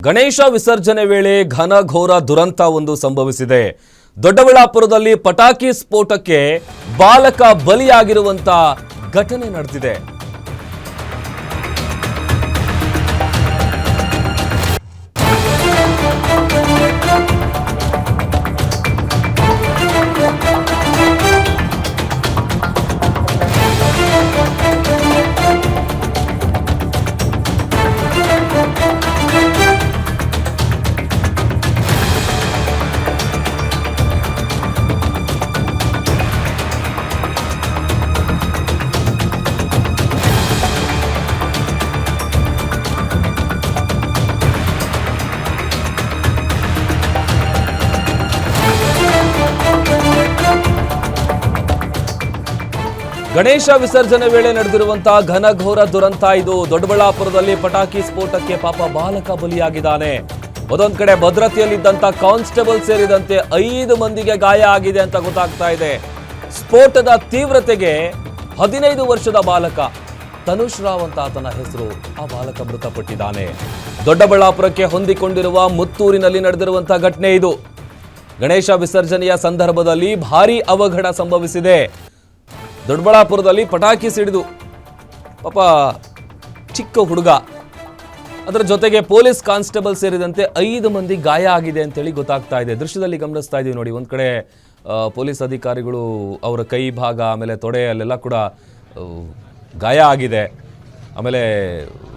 ಗಣೇಶ ವಿಸರ್ಜನೆ ವೇಳೆ ಘನಘೋರ ದುರಂತ ಒಂದು ಸಂಭವಿಸಿದೆ. ದೊಡ್ಡಬಳ್ಳಾಪುರದಲ್ಲಿ ಪಟಾಕಿ ಸ್ಫೋಟಕ್ಕೆ ಬಾಲಕ ಬಲಿಯಾಗಿರುವಂತ ಘಟನೆ ನಡೆದಿದೆ. ಗಣೇಶ ವಿಸರ್ಜನೆ ವೇಳೆ ನಡೆದಿರುವಂತಹ ಘನಘೋರ ದುರಂತ ಇದು. ದೊಡ್ಡಬಳ್ಳಾಪುರದಲ್ಲಿ ಪಟಾಕಿ ಸ್ಫೋಟಕ್ಕೆ ಪಾಪ ಬಾಲಕ ಬಲಿಯಾಗಿದ್ದಾನೆ. ಒಂದೊಂದ್ ಕಡೆ ಭದ್ರತೆಯಲ್ಲಿದ್ದಂತ ಕಾನ್ಸ್ಟೇಬಲ್ ಸೇರಿದಂತೆ 5 ಮಂದಿಗೆ ಗಾಯ ಆಗಿದೆ ಅಂತ ಗೊತ್ತಾಗ್ತಾ ಇದೆ. ಸ್ಫೋಟದ ತೀವ್ರತೆಗೆ 15 ವರ್ಷದ ಬಾಲಕ ತನುಷ್ ರಾವ್ ಅಂತ ಆತನ ಹೆಸರು, ಆ ಬಾಲಕ ಮೃತಪಟ್ಟಿದ್ದಾನೆ. ದೊಡ್ಡಬಳ್ಳಾಪುರಕ್ಕೆ ಹೊಂದಿಕೊಂಡಿರುವ ಮುತ್ತೂರಿನಲ್ಲಿ ನಡೆದಿರುವಂತಹ ಘಟನೆ ಇದು. ಗಣೇಶ ವಿಸರ್ಜನೆಯ ಸಂದರ್ಭದಲ್ಲಿ ಭಾರೀ ಅವಘಡ ಸಂಭವಿಸಿದೆ. ದೊಡ್ಡಬಳ್ಳಾಪುರದಲ್ಲಿ ಪಟಾಕಿ ಸಿಡಿದು ಪಾಪ ಚಿಕ್ಕ ಹುಡುಗ, ಅದರ ಜೊತೆಗೆ ಪೊಲೀಸ್ ಕಾನ್ಸ್ಟೇಬಲ್ ಸೇರಿದಂತೆ 5 ಮಂದಿ ಗಾಯ ಆಗಿದೆ ಅಂತೇಳಿ ಗೊತ್ತಾಗ್ತಾ ಇದೆ. ದೃಶ್ಯದಲ್ಲಿ ಗಮನಿಸ್ತಾ ಇದೀವಿ ನೋಡಿ. ಒಂದ್ ಕಡೆ ಪೊಲೀಸ್ ಅಧಿಕಾರಿಗಳು ಅವರ ಕೈ ಭಾಗ ಆಮೇಲೆ ತೊಡೆ ಅಲ್ಲೆಲ್ಲ ಕೂಡ ಗಾಯ ಆಗಿದೆ. ಆಮೇಲೆ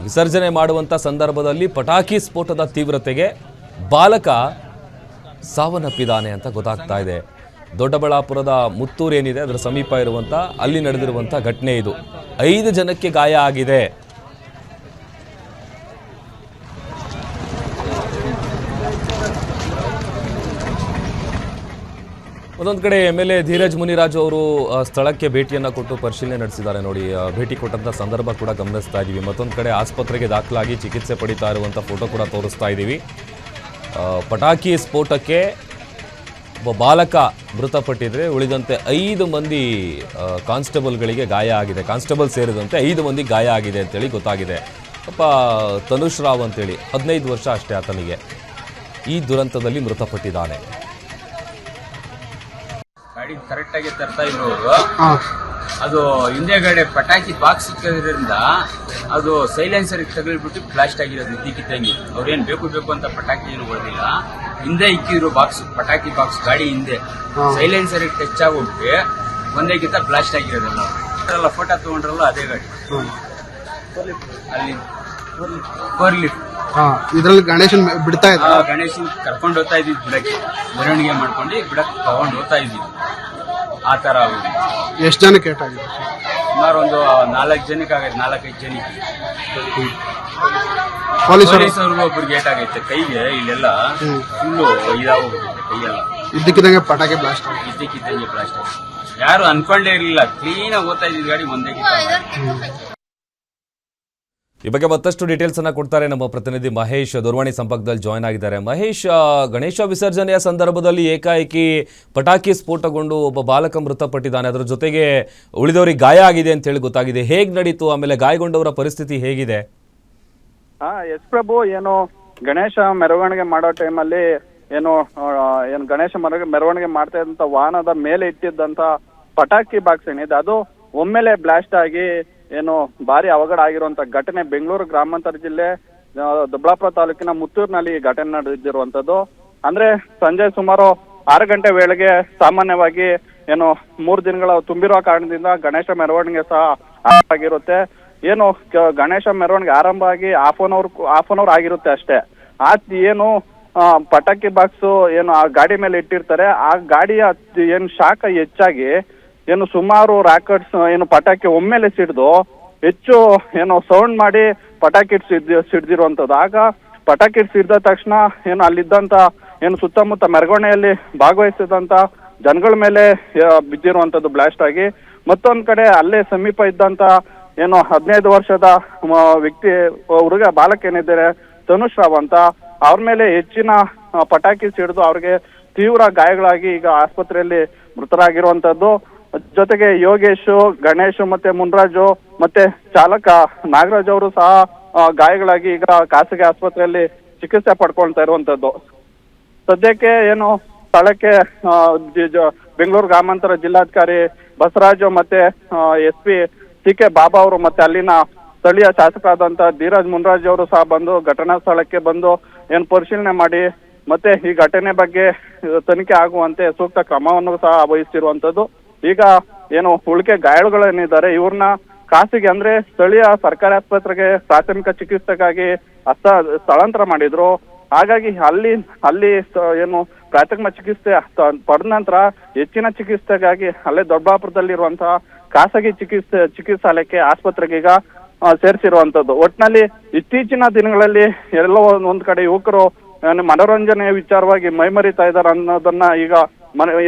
ವಿಸರ್ಜನೆ ಮಾಡುವಂಥ ಸಂದರ್ಭದಲ್ಲಿ ಪಟಾಕಿ ಸ್ಫೋಟದ ತೀವ್ರತೆಗೆ ಬಾಲಕ ಸಾವನ್ನಪ್ಪಿದ್ದಾನೆ ಅಂತ ಗೊತ್ತಾಗ್ತಾ ಇದೆ. ದೊಡ್ಡಬಳ್ಳಾಪುರದ ಮುತ್ತೂರು ಏನಿದೆ ಅದರ ಸಮೀಪ ಇರುವಂಥ ಅಲ್ಲಿ ನಡೆದಿರುವಂಥ ಘಟನೆ ಇದು. 5 ಜನಕ್ಕೆ ಗಾಯ ಆಗಿದೆ. ಒಂದೊಂದು ಕಡೆ MLA ಧೀರಜ್ ಮುನಿರಾಜು ಅವರು ಸ್ಥಳಕ್ಕೆ ಭೇಟಿಯನ್ನು ಕೊಟ್ಟು ಪರಿಶೀಲನೆ ನಡೆಸಿದ್ದಾರೆ ನೋಡಿ. ಭೇಟಿ ಕೊಟ್ಟಂಥ ಸಂದರ್ಭ ಕೂಡ ಗಮನಿಸ್ತಾ ಇದ್ದೀವಿ. ಮತ್ತೊಂದು ಕಡೆ ಆಸ್ಪತ್ರೆಗೆ ದಾಖಲಾಗಿ ಚಿಕಿತ್ಸೆ ಪಡಿತಾ ಇರುವಂಥ ಫೋಟೋ ಕೂಡ ತೋರಿಸ್ತಾ ಇದ್ದೀವಿ. ಪಟಾಕಿ ಸ್ಫೋಟಕ್ಕೆ ಒಬ್ಬ ಬಾಲಕ ಮೃತಪಟ್ಟಿದ್ರೆ ಉಳಿದಂತೆ 5 ಮಂದಿ ಕಾನ್ಸ್ಟೇಬಲ್ಗಳಿಗೆ ಗಾಯ ಆಗಿದೆ. ಕಾನ್ಸ್ಟೇಬಲ್ ಸೇರಿದಂತೆ 5 ಮಂದಿ ಗಾಯ ಆಗಿದೆ ಅಂತೇಳಿ ಗೊತ್ತಾಗಿದೆ. ಪಾಪ ತನುಷ್ ರಾವ್ ಅಂತೇಳಿ 15 ವರ್ಷ ಅಷ್ಟೇ ಆತನಿಗೆ ಈ ದುರಂತದಲ್ಲಿ ಮೃತಪಟ್ಟಿದ್ದಾನೆ. ಗಾಡಿ ಕರೆಕ್ಟ್ ಆಗಿ ತರ್ತಾ ಇರೋರು ಅದು ಹಿಂದೆಗಡೆ ಪಟಾಕಿ ಬಾಕ್ಸ್ ಸಿಕ್ಕೋದ್ರಿಂದ ಅದು ಸೈಲೆನ್ಸರ್ ತಗಲ್ಬಿಟ್ಟು ಬ್ಲಾಸ್ಟ್ ಆಗಿರೋದು ಇದ್ದಕ್ಕಿದ್ದಂಗೆ. ಅವ್ರೇನ್ ಬೇಕು ಅಂತ ಪಟಾಕಿ ಏನು ಹೊಡೆದಿಲ್ಲ. ಹಿಂದೆ ಇಕ್ಕಿದ್ರು ಬಾಕ್ಸ್, ಪಟಾಕಿ ಬಾಕ್ಸ್ ಗಾಡಿ ಹಿಂದೆ ಸೈಲೆನ್ಸರ್ ಟಚ್ ಆಗೋಗ್ಬಿಟ್ಟು ಒಂದೇಗಿಂತ ಬ್ಲಾಸ್ಟ್ ಆಗಿರೋದಲ್ಲ. ಫೋಟೋ ತಗೊಂಡ್ರಲ್ಲ ಅದೇ ಗಾಡಿ ಅಲ್ಲಿ 4 ಲಿಫ್ಟ್ ಇದ್ರಲ್ಲಿ ಗಣೇಶನ್ ಬಿಡ್ತಾ ಇದ್ದ. ಗಣೇಶನ್ ಕರ್ಕೊಂಡು ಹೋಗ್ತಾ ಇದ್ವಿ ಬಿಡಕ್ಕೆ, ಮೆರವಣಿಗೆ ಮಾಡ್ಕೊಂಡು ಬಿಡಕ್ಕೆ ತಗೊಂಡು ಹೋಗ್ತಾ ಇದ್ವಿ. ಆ ತರ ಎಷ್ಟು ಜನಕ್ಕೆ ಏಟಾಗಿದೆ? ಸುಮಾರು ಒಂದು 4 ಜನಕ್ಕೆ ಆಗೈತೆ, 4-5 ಜನಕ್ಕೆ. ಪೊಲೀಸರು ಒಬ್ರಿಗೆ ಏಟಾಗೈತೆ ಕೈಗೆ, ಇಲ್ಲೆಲ್ಲ ಫುಲ್ಲು ಇದಾಗೋಗ್ಬಿಟ್ಟೈತೆ ಕೈಯೆಲ್ಲ. ಇದ್ದಕ್ಕಿದ್ದಂಗೆ ಪಟಾಕಿ ಬ್ಲಾಸ್ಟ್ ಇದ್ದಕ್ಕಿದ್ದಂಗೆ ಬ್ಲಾಸ್ಟ್ ಆಗಿದೆ. ಯಾರು ಅನ್ಕೊಂಡೇ ಇರಲಿಲ್ಲ. ಕ್ಲೀನ್ ಆಗಿ ಓದ್ತಾ ಇದ್ದಿದ್ ಗಾಡಿ ಒಂದೇ. ಈ ಬಗ್ಗೆ ಮತ್ತಷ್ಟು ಡೀಟೇಲ್ಸ್ ಅನ್ನ ಕೊಡ್ತಾರೆ ನಮ್ಮ ಪ್ರತಿನಿಧಿ ಮಹೇಶ್, ದೂರವಾಣಿ ಸಂಪರ್ಕದಲ್ಲಿ ಜಾಯ್ನ್ ಆಗಿದ್ದಾರೆ. ಮಹೇಶ್, ಗಣೇಶ ವಿಸರ್ಜನೆಯ ಸಂದರ್ಭದಲ್ಲಿ ಏಕಾಏಕಿ ಪಟಾಕಿ ಸ್ಫೋಟಗೊಂಡು ಒಬ್ಬ ಬಾಲಕ ಮೃತಪಟ್ಟಿದ್ದಾನೆ. ಅದರ ಜೊತೆಗೆ ಉಳಿದವರಿಗೆ ಗಾಯ ಆಗಿದೆ ಅಂತ ಹೇಳಿ ಗೊತ್ತಾಗಿದೆ. ಹೇಗ್ ನಡೀತು? ಆಮೇಲೆ ಗಾಯಗೊಂಡವರ ಪರಿಸ್ಥಿತಿ ಹೇಗಿದೆ? ಎಸ್ ಪ್ರಭು, ಏನು ಗಣೇಶ ಮೆರವಣಿಗೆ ಮಾಡೋ ಟೈಮಲ್ಲಿ ಏನು ಗಣೇಶ ಮೆರವಣಿಗೆ ಮಾಡ್ತಾ ಇದ್ದಂತ ವಾಹನದ ಮೇಲೆ ಇಟ್ಟಿದ್ದಂತ ಪಟಾಕಿ ಬಾಕ್ಸ್ ಏನಿದೆ ಅದು ಒಮ್ಮೆಲೆ ಬ್ಲಾಸ್ಟ್ ಆಗಿ ಏನು ಭಾರಿ ಅವಘಡ ಆಗಿರುವಂತ ಘಟನೆ ಬೆಂಗಳೂರು ಗ್ರಾಮಾಂತರ ಜಿಲ್ಲೆ ದೊಡ್ಡಬಳ್ಳಾಪುರ ತಾಲೂಕಿನ ಮುತ್ತೂರಿನಲ್ಲಿ ಘಟನೆ ನಡೆದಿರುವಂತದ್ದು. ಅಂದ್ರೆ ಸಂಜೆ ಸುಮಾರು 6 ಗಂಟೆ ವೇಳೆಗೆ ಸಾಮಾನ್ಯವಾಗಿ ಏನು 3 ದಿನಗಳ ತುಂಬಿರುವ ಕಾರಣದಿಂದ ಗಣೇಶ ಮೆರವಣಿಗೆ ಸಹ ಆಗಿರುತ್ತೆ. ಏನು ಗಣೇಶ ಮೆರವಣಿಗೆ ಆರಂಭ ಆಗಿ ಹಾಫ್ ಅನ್ ಅವರ್ ಆಗಿರುತ್ತೆ ಅಷ್ಟೇ. ಏನು ಪಟಾಕಿ ಬಾಕ್ಸ್ ಏನು ಆ ಗಾಡಿ ಮೇಲೆ ಇಟ್ಟಿರ್ತಾರೆ, ಆ ಗಾಡಿಯ ಏನು ಶಾಖ ಹೆಚ್ಚಾಗಿ ಏನು ಸುಮಾರು ರಾಕೆಟ್ಸ್ ಏನು ಪಟಾಕಿ ಒಮ್ಮೆಲೆ ಸಿಡಿದು ಹೆಚ್ಚು ಏನು ಸೌಂಡ್ ಮಾಡಿ ಪಟಾಕಿ ಸಿಡ್ದಿರುವಂತದ್ದು. ಆಗ ಪಟಾಕಿ ಸಿಡಿದ ತಕ್ಷಣ ಏನು ಅಲ್ಲಿದ್ದಂತ ಏನು ಸುತ್ತಮುತ್ತ ಮೆರವಣಿಗೆಯಲ್ಲಿ ಭಾಗವಹಿಸಿದಂತ ಜನಗಳ ಮೇಲೆ ಬಿದ್ದಿರುವಂತದ್ದು ಬ್ಲಾಸ್ಟ್ ಆಗಿ. ಮತ್ತೊಂದ್ ಕಡೆ ಅಲ್ಲೇ ಸಮೀಪ ಇದ್ದಂತ ಏನು 15 ವರ್ಷದ ವ್ಯಕ್ತಿ ಹುಡುಗ ಬಾಲಕ ಏನಿದ್ದಾರೆ ತನುಷ್ ರಾವ್ ಅಂತ, ಅವ್ರ ಮೇಲೆ ಹೆಚ್ಚಿನ ಪಟಾಕಿ ಸಿಡಿದು ಅವ್ರಿಗೆ ತೀವ್ರ ಗಾಯಗಳಾಗಿ ಈಗ ಆಸ್ಪತ್ರೆಯಲ್ಲಿ ಮೃತರಾಗಿರುವಂತದ್ದು. ಜೊತೆಗೆ ಯೋಗೇಶ್, ಗಣೇಶ್ ಮತ್ತೆ ಮುನ್ರಾಜು ಮತ್ತೆ ಚಾಲಕ ನಾಗರಾಜ್ ಅವರು ಸಹ ಗಾಯಗಳಾಗಿ ಈಗ ಖಾಸಗಿ ಆಸ್ಪತ್ರೆಯಲ್ಲಿ ಚಿಕಿತ್ಸೆ ಪಡ್ಕೊಳ್ತಾ ಇರುವಂತದ್ದು. ಸದ್ಯಕ್ಕೆ ಏನು ಸ್ಥಳಕ್ಕೆ ಬೆಂಗಳೂರು ಗ್ರಾಮಾಂತರ ಜಿಲ್ಲಾಧಿಕಾರಿ ಬಸವರಾಜು ಮತ್ತೆ SP CK ಬಾಬಾ ಅವರು ಮತ್ತೆ ಅಲ್ಲಿನ ಸ್ಥಳೀಯ ಶಾಸಕರಾದಂತ ಧೀರಜ್ ಮುನ್ರಾಜ್ ಅವರು ಸಹ ಬಂದು ಘಟನಾ ಸ್ಥಳಕ್ಕೆ ಬಂದು ಏನು ಪರಿಶೀಲನೆ ಮಾಡಿ ಮತ್ತೆ ಈ ಘಟನೆ ಬಗ್ಗೆ ತನಿಖೆ ಆಗುವಂತೆ ಸೂಕ್ತ ಕ್ರಮವನ್ನು ಸಹ ವಹಿಸಿರುವಂತದ್ದು. ಈಗ ಏನು ಉಳಿಕೆ ಗಾಯಾಳುಗಳೇನಿದ್ದಾರೆ ಇವ್ರನ್ನ ಖಾಸಗಿ ಅಂದ್ರೆ ಸ್ಥಳೀಯ ಸರ್ಕಾರಿ ಆಸ್ಪತ್ರೆಗೆ ಪ್ರಾಥಮಿಕ ಚಿಕಿತ್ಸೆಗಾಗಿ ಸ್ಥಳಾಂತರ ಮಾಡಿದ್ರು. ಹಾಗಾಗಿ ಅಲ್ಲಿ ಏನು ಪ್ರಾಥಮಿಕ ಚಿಕಿತ್ಸೆ ಪಡೆದ ನಂತರ ಹೆಚ್ಚಿನ ಚಿಕಿತ್ಸೆಗಾಗಿ ಅಲ್ಲೇ ದೊಡ್ಡಬಳ್ಳಾಪುರದಲ್ಲಿರುವಂತಹ ಖಾಸಗಿ ಚಿಕಿತ್ಸಾಲಯಕ್ಕೆ ಆಸ್ಪತ್ರೆಗೆ ಈಗ ಸೇರಿಸಿರುವಂತದ್ದು. ಒಟ್ನಲ್ಲಿ ಇತ್ತೀಚಿನ ದಿನಗಳಲ್ಲಿ ಎಲ್ಲೋ ಒಂದ್ ಕಡೆ ಯುವಕರು ಮನೋರಂಜನೆ ವಿಚಾರವಾಗಿ ಮೈಮರಿತಾ ಇದ್ದಾರೆ ಅನ್ನೋದನ್ನ ಈಗ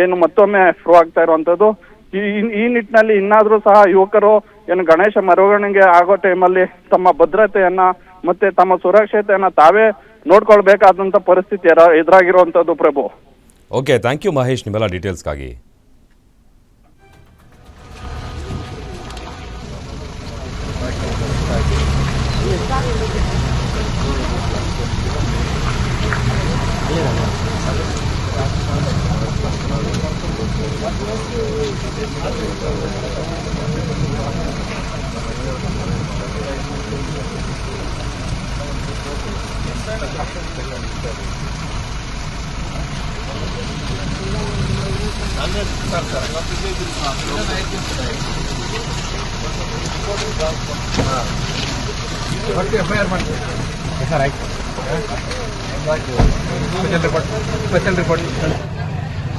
ಏನು ಮತ್ತೊಮ್ಮೆ ಪ್ರೂವ್ ಆಗ್ತಾ ಇರುವಂತದ್ದು. ಈ ನಿಟ್ಟಿನಲ್ಲಿ ಇನ್ನಾದ್ರೂ ಸಹ ಯುವಕರು ಏನು ಗಣೇಶ ಮೆರವಣಿಗೆ ಆಗೋ ಟೈಮಲ್ಲಿ ತಮ್ಮ ಭದ್ರತೆಯನ್ನ ಮತ್ತೆ ತಮ್ಮ ಸುರಕ್ಷತೆಯನ್ನ ತಾವೇ ನೋಡ್ಕೊಳ್ಬೇಕಾದಂತ ಪರಿಸ್ಥಿತಿ ಎದುರಾಗಿರುವಂತದ್ದು ಪ್ರಭು. ಓಕೆ, ಥ್ಯಾಂಕ್ ಯು ಮಹೇಶ್ ನಿಮ್ಮೆಲ್ಲ ಡೀಟೇಲ್ಸ್ಗಾಗಿ.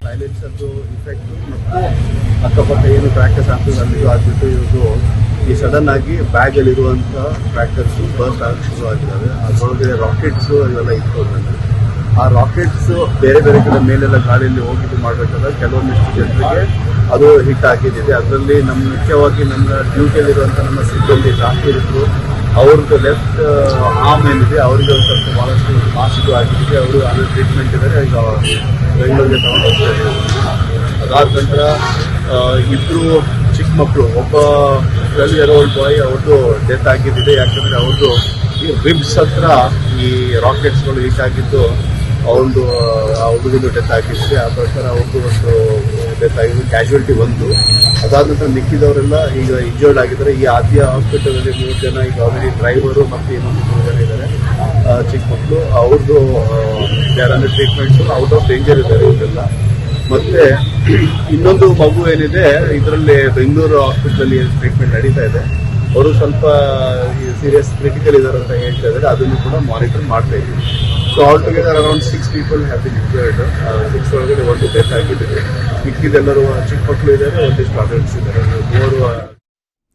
ಸೈಲೆನ್ಸರ್ದು ಇಫೆಕ್ಟ್ ಮತ್ತು ಅಕ್ಕಪಕ್ಕ ಏನು ಕ್ರ್ಯಾಕರ್ಸ್ ಆಗ್ತದೆ ಅಲ್ಲಿಗೂ ಆಗ್ಬಿಟ್ಟು ಇವರು ಈ ಸಡನ್ ಆಗಿ ಬ್ಯಾಗ್ ಅಲ್ಲಿರುವಂಥ ಕ್ರ್ಯಾಕರ್ಸ್ ಬರ್ಸ್ಟ್ ಆಗಕ್ಕೆ ಶುರು ಆಗಿದ್ದಾವೆ. ಅದರೊಳಗೆ ರಾಕೆಟ್ಸ್ ಇವೆಲ್ಲ ಇಟ್ಕೊಂಡ್ರೆ ಆ ರಾಕೆಟ್ಸ್ ಬೇರೆ ಬೇರೆ ಕಡೆ ಮೇಲೆಲ್ಲ ಗಾಳಿಯಲ್ಲಿ ಹೋಗಿದ್ದು ಮಾಡಬೇಕಾದ್ರೆ ಕೆಲವೊಂದಿಷ್ಟು ಜನರಿಗೆ ಅದು ಹಿಟ್ ಆಗಿದ್ದಿದೆ. ಅದರಲ್ಲಿ ಮುಖ್ಯವಾಗಿ ನಮ್ಮ ಡ್ಯೂಟಿಯಲ್ಲಿರುವಂಥ ನಮ್ಮ ಸಿಬ್ಬಂದಿ ಜಾಸ್ತಿರಿದ್ರು ಅವ್ರದ್ದು ಲೆಫ್ಟ್ ಆರ್ಮ್ ಏನಿದೆ ಅವರಿಗೆ ಒಂದು ಸ್ವಲ್ಪ ಭಾಳಷ್ಟು ಮಾಸ್ಕ್ ಆಗಿದ್ದಿದೆ. ಅವರು ಅದರ ಟ್ರೀಟ್ಮೆಂಟ್ ಇದ್ದಾರೆ, ಈಗ ಬೆಂಗಳೂರಿಗೆ ತಗೊಂಡು ಹೋಗ್ತಾ ಇದ್ದಾರೆ. ಅದಾದ ನಂತರ ಇಬ್ಬರು ಚಿಕ್ಕ ಮಕ್ಕಳು, ಒಬ್ಬ 12-year-old ಬಾಯ್ ಅವ್ರದ್ದು ಡೆತ್ ಆಗಿದ್ದಿದೆ. ಯಾಕಂದರೆ ಅವ್ರದ್ದು ಈ ರಿಬ್ಸ್ ಹತ್ರ ಈ ರಾಕೆಟ್ಸ್ಗಳು ಹಿಟ್ ಆಗಿದ್ದು ಅವ್ರದ್ದು ಆ ಹುಡುಗದು ಡೆತ್ ಆಗಿದ್ದೆ. ಆ ಪ್ರಕಾರ ಅವ್ರದ್ದು ಒಂದು ಡೆತ್ ಆಗಿದ್ದು, ಕ್ಯಾಶುಯಾಲಿಟಿ ಒಂದು. ಅದಾದ ನಂತರ ಮಿಕ್ಕಿದವರೆಲ್ಲ ಈಗ ಇಂಜರ್ಡ್ ಆಗಿದ್ದಾರೆ. ಈ ಆದ್ಯ ಹಾಸ್ಪಿಟಲಲ್ಲಿ 3 ಜನ ಈಗ ಆಲ್ರೆಡಿ ಡ್ರೈವರು ಮತ್ತು ಇನ್ನೊಂದು 3 ಜನ ಇದ್ದಾರೆ ಚಿಕ್ಕ ಮಕ್ಕಳು. ಅವ್ರದ್ದು ಯಾರಂದ್ರೆ ಟ್ರೀಟ್ಮೆಂಟ್ಸು ಔಟ್ ಆಫ್ ಡೇಂಜರ್ ಇದ್ದಾರೆ ಇವರೆಲ್ಲ. ಮತ್ತೆ ಇನ್ನೊಂದು ಮಗು ಏನಿದೆ ಇದರಲ್ಲಿ ಬೆಂಗಳೂರು ಹಾಸ್ಪಿಟಲಲ್ಲಿ ಟ್ರೀಟ್ಮೆಂಟ್ ನಡೀತಾ ಇದೆ. ಅವರು ಸ್ವಲ್ಪ ಸೀರಿಯಸ್ ಕ್ರಿಟಿಕಲ್ ಇದ್ದಾರೆ ಅಂತ ಹೇಳ್ತಾ ಇದ್ದಾರೆ. ಅದನ್ನು ಕೂಡ ಮಾನಿಟರ್ ಮಾಡ್ತಾ ಇದ್ದೀವಿ. So all together around 6 people have been injured. 6 ಒಳಗಡೆ ಒಂದು ಡೆತ್ ಆಗಿದ್ದಾರೆ. ಮಿಕ್ಕಿದೆಲ್ಲರೂ ಚಿಕ್ಕ ಮಕ್ಕಳು ಇದ್ದಾರೆ, ಒಂದಿಷ್ಟು ಅಡಲ್ಟ್ಸ್ ಇದ್ದಾರೆ. 3